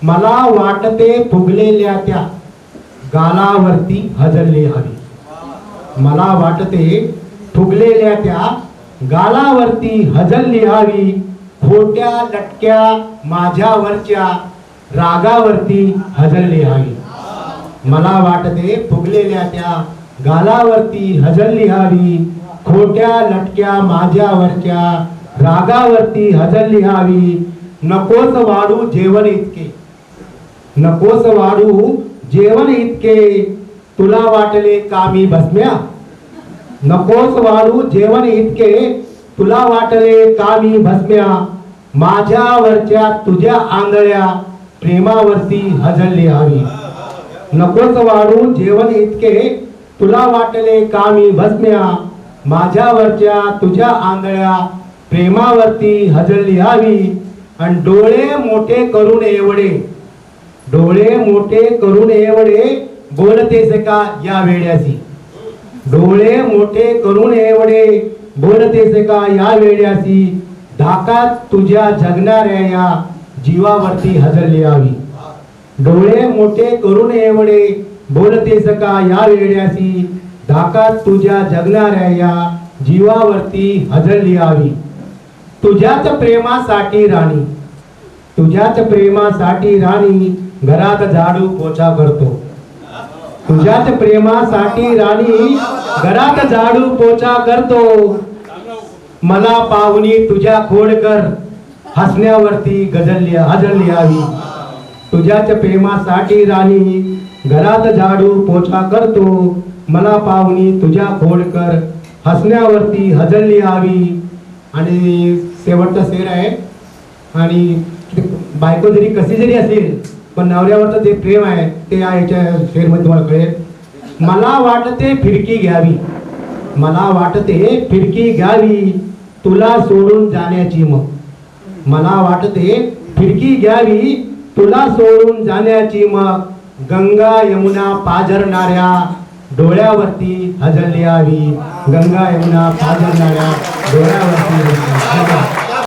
मला वाटते फुगलेल्या त्या गालावरती हजरली हवी. मला वाटते फुगलेल्या त्या गालावरती हजरली हवी. खोट्या लटक्या माझ्यावरच्या रागावरती हजरली हवी. मला वाटते फुगलेल्या त्या गालावरती हजरली हवी. खोट्या लटक्या माझ्यावरच्या रागावरती हजरली हवी. नकोस वाढू जेवण इतके, नकोस वाढू जेवण इतके, तुला वाटले कामी भस्म्या. नकोस वाढू जेवण इतके, तुला वाटले कामी भस्म्या. माझ्यावरच्या तुझ्या आंधळ्या प्रेमावरती हजरली हवी. नकोस वाढू जेवण इतके, तुला वाटले कामी भस्म्या. माझ्यावरच्या तुझ्या आंधळ्या प्रेमावरती हजरली हवी. आणि डोळे मोठे करून एवढे, डोळे मोठे करून एवढे बोलतेस का या वेड्यासी. डोळे मोठे करून एवढे बोलतेस का या वेड्यासी. धाकात तुझ्या जगणाऱ्या या जीवावरती हजरली हवी. डोळे मोठे करून एवढे बोलतेस का या वेड्यासी. धाकात तुझ्या जगणाऱ्या या जीवावरती हजरली हवी. तुझ्याच प्रेमासाठी राणी, तुझ्याच प्रेमासाठी राणी घरात झाडू पोछा करतो. तुझ्याच प्रेमासाठी राणी घरात झाडू पोछा करतो. मला पाहुणी तुझ्या खोडकर हसण्यावरती गजरली हजरली हवी. तुझ्याच प्रेमासाठी राणी घरात झाडू पोछा करतो. मला पाहुणी तुझ्या खोडकर हसण्यावरती हजरली हवी. आणि शेवटचा शेर आहे. आणि बायको जरी कशी जरी असेल पण नवऱ्यावरचं जे प्रेम आहे ते याच्या शेरमध्ये तुम्हाला कळेल. मला वाटते फिरकी घ्यावी, मला वाटते फिरकी घ्यावी तुला सोडून जाण्याची. मग मला वाटते फिरकी घ्यावी तुला सोडून जाण्याची. मग गंगा यमुना पाझरणाऱ्या डोळ्यावरती हजरली हवी. गंगा यमुना पाझरणाऱ्या डोळ्यावरती.